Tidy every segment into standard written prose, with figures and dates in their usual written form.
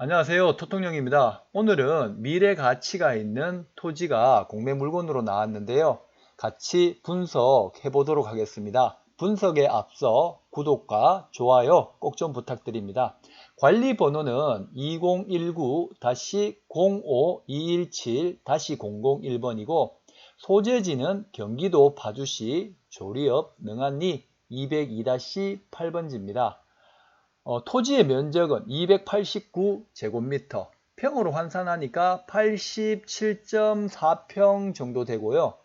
안녕하세요. 토통령입니다. 오늘은 미래 가치가 있는 토지가 공매 물건으로 나왔는데요. 같이 분석해 보도록 하겠습니다. 분석에 앞서 구독과 좋아요 꼭 좀 부탁드립니다. 관리 번호는 2019-05217-001번이고 소재지는 경기도 파주시 조리읍 능안리 202-8번지입니다. 토지의 면적은 289제곱미터, 평으로 환산하니까 87.4평 정도 되고요.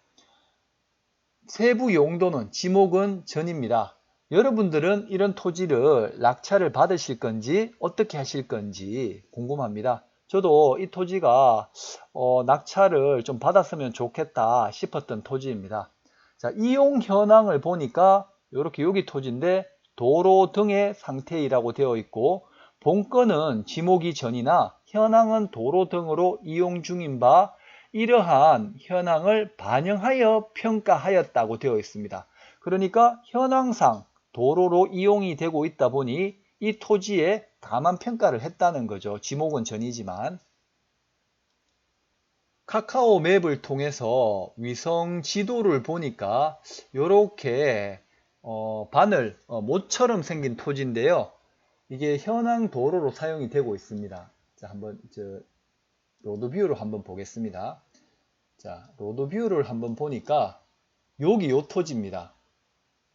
세부 용도는 지목은 전입니다. 여러분들은 이런 토지를 낙찰을 받으실 건지 어떻게 하실 건지 궁금합니다. 저도 이 토지가 낙찰을 좀 받았으면 좋겠다 싶었던 토지입니다. 자, 이용 현황을 보니까 이렇게 여기 토지인데 도로 등의 상태이라고 되어 있고 본건은 지목이 전이나 현황은 도로 등으로 이용 중인 바 이러한 현황을 반영하여 평가하였다고 되어 있습니다. 그러니까 현황상 도로로 이용이 되고 있다 보니 이 토지에 감안 평가를 했다는 거죠. 지목은 전이지만. 카카오 맵을 통해서 위성 지도를 보니까 이렇게 바늘, 모처럼 생긴 토지인데요. 이게 현황 도로로 사용이 되고 있습니다. 자, 한번 로드 뷰를 한번 보겠습니다. 자, 로드 뷰를 한번 보니까 여기 요 토지입니다.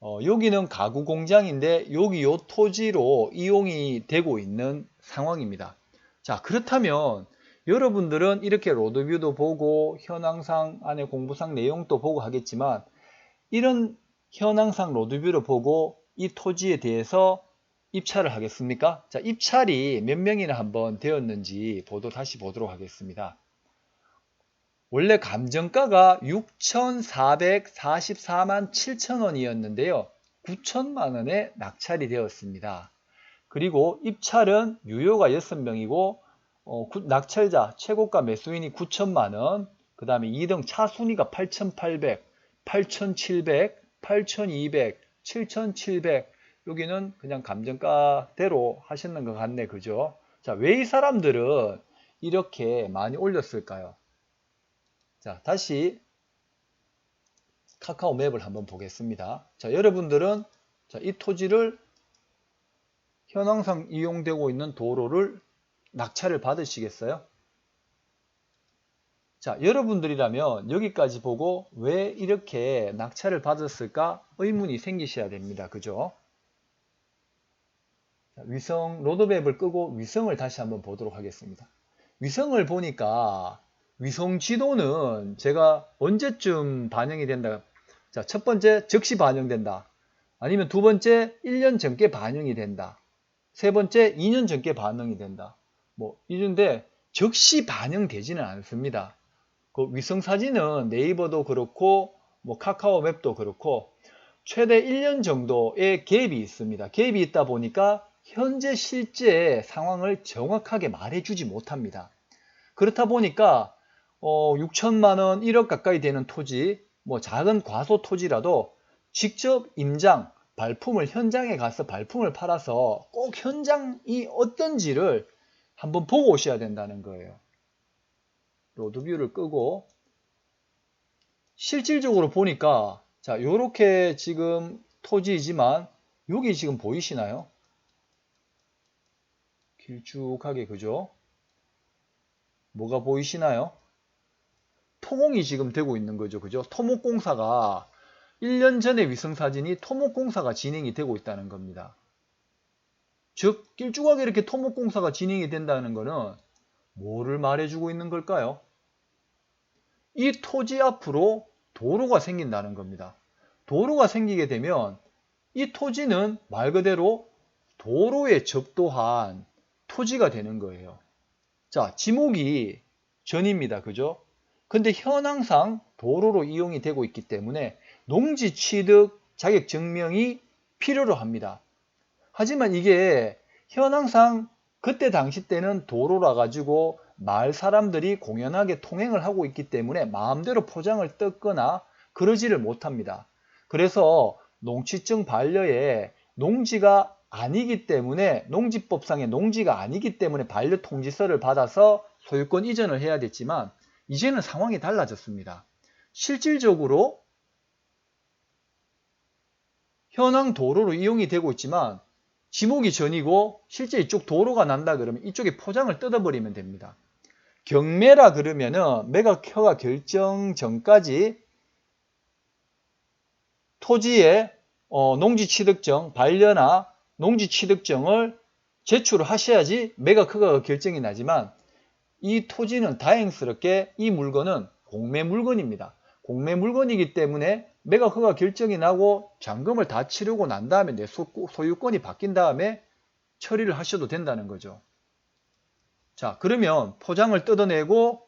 여기는 가구 공장인데 여기 요 토지로 이용이 되고 있는 상황입니다. 자, 그렇다면 여러분들은 이렇게 로드뷰도 보고 현황상 안에 공부상 내용도 보고 하겠지만 이런 현황상 로드뷰를 보고 이 토지에 대해서 입찰을 하겠습니까? 자, 입찰이 몇 명이나 한번 되었는지 다시 보도록 하겠습니다. 원래 감정가가 6,444만 7천원이었는데요. 9천만 원에 낙찰이 되었습니다. 그리고 입찰은 유효가 6명이고 낙찰자 최고가 매수인이 9천만 원, 그 다음에 2등 차순위가 8,800, 8,700, 8,200, 7,700. 여기는 그냥 감정가대로 하시는 것 같네, 그죠? 자, 왜 이 사람들은 이렇게 많이 올렸을까요? 자, 다시 카카오 맵을 한번 보겠습니다. 자, 여러분들은 이 토지를 현황상 이용되고 있는 도로를 낙찰을 받으시겠어요? 자, 여러분들이라면 여기까지 보고 왜 이렇게 낙찰을 받았을까 의문이 생기셔야 됩니다. 그죠? 자, 위성 로드맵을 끄고 위성을 다시 한번 보도록 하겠습니다. 위성을 보니까 위성 지도는 제가 언제쯤 반영이 된다. 자, 첫 번째 즉시 반영된다. 아니면 두 번째 1년 전께 반영이 된다. 세 번째 2년 전께 반영이 된다. 뭐 이런데 즉시 반영되지는 않습니다. 그 위성 사진은 네이버도 그렇고 뭐 카카오 맵도 그렇고 최대 1년 정도의 갭이 있습니다. 갭이 있다 보니까 현재 실제 상황을 정확하게 말해주지 못합니다. 그렇다 보니까 6천만 원, 1억 가까이 되는 토지, 뭐 작은 과소 토지라도 직접 임장, 발품을 현장에 가서 발품을 팔아서 꼭 현장이 어떤지를 한번 보고 오셔야 된다는 거예요. 로드뷰를 끄고 실질적으로 보니까 자, 요렇게 지금 토지이지만 여기 지금 보이시나요? 길쭉하게, 그죠? 뭐가 보이시나요? 토목이 지금 되고 있는 거죠. 그죠? 토목공사가 1년 전에 위성사진이 토목공사가 진행이 되고 있다는 겁니다. 즉 길쭉하게 이렇게 토목공사가 진행이 된다는 것은 뭐를 말해주고 있는 걸까요? 이 토지 앞으로 도로가 생긴다는 겁니다. 도로가 생기게 되면 이 토지는 말 그대로 도로에 접도한 토지가 되는 거예요. 자, 지목이 전입니다. 그죠? 근데 현황상 도로로 이용이 되고 있기 때문에 농지 취득 자격 증명이 필요로 합니다. 하지만 이게 현황상 그때 당시 때는 도로라 가지고 마을 사람들이 공연하게 통행을 하고 있기 때문에 마음대로 포장을 뜯거나 그러지를 못합니다. 그래서 농취증 반려에 농지가 아니기 때문에 농지법상의 농지가 아니기 때문에 반려통지서를 받아서 소유권 이전을 해야 됐지만 이제는 상황이 달라졌습니다. 실질적으로 현황 도로로 이용이 되고 있지만 지목이 전이고 실제 이쪽 도로가 난다 그러면 이쪽에 포장을 뜯어버리면 됩니다. 경매라 그러면은 매각 허가 결정 전까지 토지의 농지취득증, 반려나 농지취득증을 제출을 하셔야지 매각 허가가 결정이 나지만 이 토지는 다행스럽게 이 물건은 공매 물건입니다. 공매 물건이기 때문에 매각 허가 결정이 나고 잔금을 다 치르고 난 다음에 내 소유권이 바뀐 다음에 처리를 하셔도 된다는 거죠. 자, 그러면 포장을 뜯어내고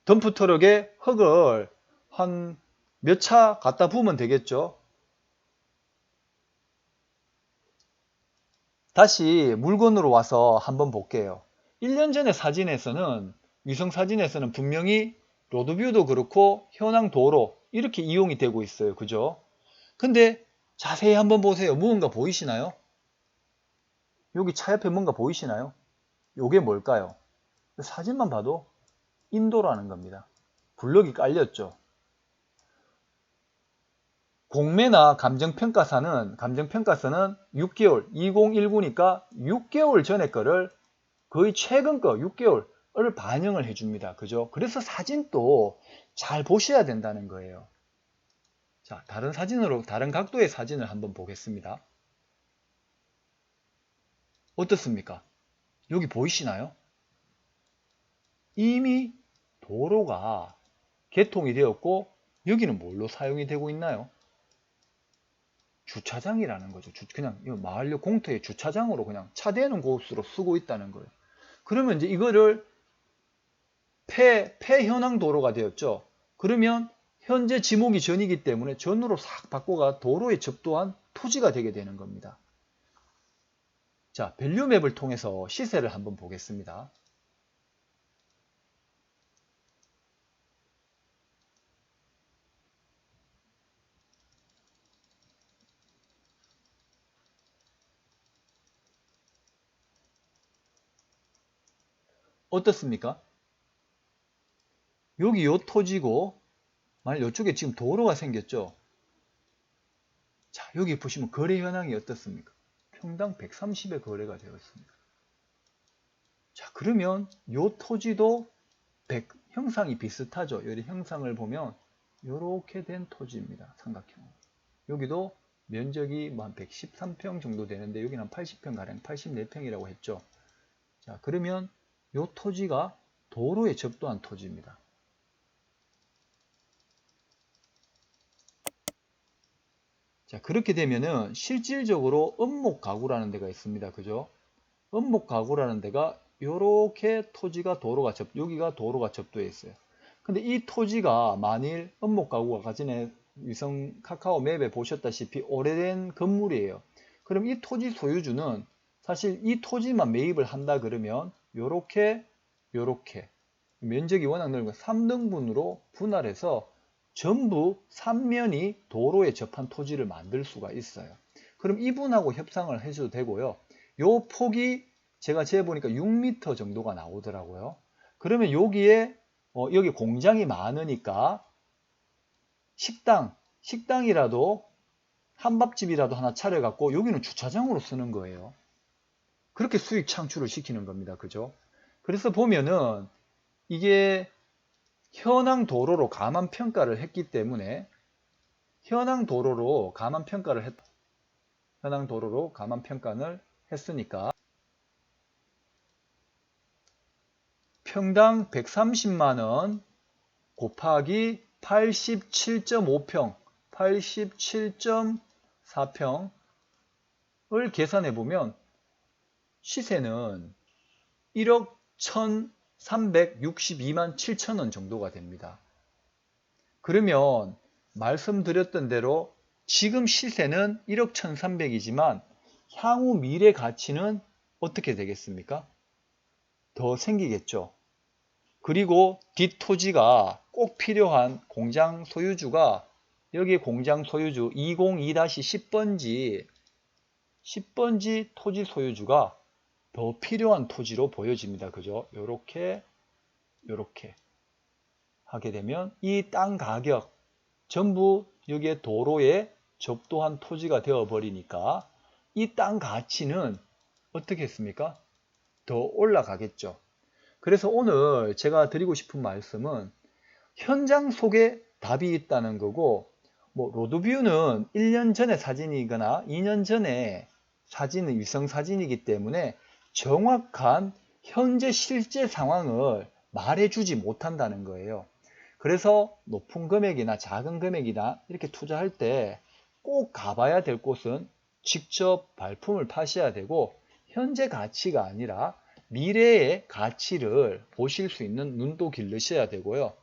덤프트럭에 흙을 한 몇 차 갖다 부으면 되겠죠. 다시 물건으로 와서 한번 볼게요. 1년 전의 사진에서는 위성사진에서는 분명히 로드뷰도 그렇고 현황 도로 이렇게 이용이 되고 있어요. 그죠? 근데 자세히 한번 보세요. 무언가 보이시나요? 여기 차 옆에 뭔가 보이시나요? 요게 뭘까요? 사진만 봐도 인도라는 겁니다. 블럭이 깔렸죠. 공매나 감정평가서는 6개월, 2019니까 6개월 전에 거를 거의 최근 거 6개월을 반영을 해줍니다. 그죠? 그래서 사진도 잘 보셔야 된다는 거예요. 자, 다른 사진으로, 다른 각도의 사진을 한번 보겠습니다. 어떻습니까? 여기 보이시나요? 이미 도로가 개통이 되었고, 여기는 뭘로 사용이 되고 있나요? 주차장이라는 거죠. 그냥 마을역 공터의 주차장으로 그냥 차 대는 곳으로 쓰고 있다는 거예요. 그러면 이제 이거를 폐현황 도로가 되었죠. 그러면 현재 지목이 전이기 때문에 전으로 싹 바꿔가 도로에 접도한 토지가 되게 되는 겁니다. 자, 밸류맵을 통해서 시세를 한번 보겠습니다. 어떻습니까? 여기 요 토지고 만약 이쪽에 지금 도로가 생겼죠. 자, 여기 보시면 거래 현황이 어떻습니까? 평당 130에 거래가 되었습니다. 자, 그러면 요 토지도 형상이 비슷하죠. 여기 형상을 보면 이렇게 된 토지입니다. 삼각형. 여기도 면적이 뭐 한 113평 정도 되는데 여기는 한 80평 가량 84평이라고 했죠. 자, 그러면 요 토지가 도로에 접도한 토지입니다. 자, 그렇게 되면은 실질적으로 은목가구라는 데가 있습니다. 그죠? 은목가구라는 데가 요렇게 토지가 여기가 도로가 접도해 있어요. 근데 이 토지가 만일 은목가구가 가진해 위성 카카오 맵에 보셨다시피 오래된 건물이에요. 그럼 이 토지 소유주는 사실 이 토지만 매입을 한다 그러면 요렇게 면적이 워낙 넓은 3등분으로 분할해서 전부 3면이 도로에 접한 토지를 만들 수가 있어요. 그럼 이분하고 협상을 해줘도 되고요. 요 폭이 제가 재보니까 6m 정도가 나오더라고요. 그러면 여기에 여기 공장이 많으니까 식당이라도 한밥집이라도 하나 차려갖고 여기는 주차장으로 쓰는 거예요. 그렇게 수익 창출을 시키는 겁니다. 그죠? 그래서 보면은 이게 현황 도로로 감안 평가를 했기 때문에 현황 도로로 감안 평가를 했으니까 평당 130만원 곱하기 87.5평, 87.4평을 계산해 보면 시세는 1억 1,362만 7천원 정도가 됩니다. 그러면 말씀드렸던 대로 지금 시세는 1억 1,300이지만 향후 미래 가치는 어떻게 되겠습니까? 더 생기겠죠. 그리고 뒷토지가 꼭 필요한 공장 소유주가 여기 공장 소유주 202-10번지 10번지 토지 소유주가 더 필요한 토지로 보여집니다. 그죠? 요렇게 하게 되면 이 땅 가격 전부 여기에 도로에 접도한 토지가 되어 버리니까 이 땅 가치는 어떻게 했습니까? 더 올라가겠죠. 그래서 오늘 제가 드리고 싶은 말씀은 현장 속에 답이 있다는 거고, 뭐 로드뷰는 1년 전의 사진이거나 2년 전에 사진은 위성 사진이기 때문에 정확한 현재 실제 상황을 말해주지 못한다는 거예요. 그래서 높은 금액이나 작은 금액이나 이렇게 투자할 때 꼭 가봐야 될 곳은 직접 발품을 파셔야 되고, 현재 가치가 아니라 미래의 가치를 보실 수 있는 눈도 기르셔야 되고요.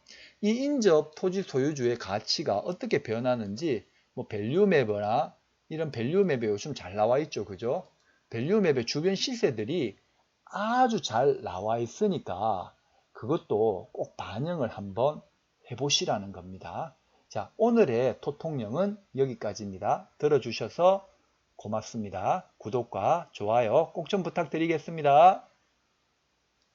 이 인접 토지 소유주의 가치가 어떻게 변하는지 뭐 밸류맵이나 이런 밸류맵에 요즘 잘 나와 있죠. 그죠? 밸류맵의 주변 시세들이 아주 잘 나와 있으니까 그것도 꼭 반영을 한번 해보시라는 겁니다. 자, 오늘의 토통령은 여기까지입니다. 들어주셔서 고맙습니다. 구독과 좋아요 꼭 좀 부탁드리겠습니다.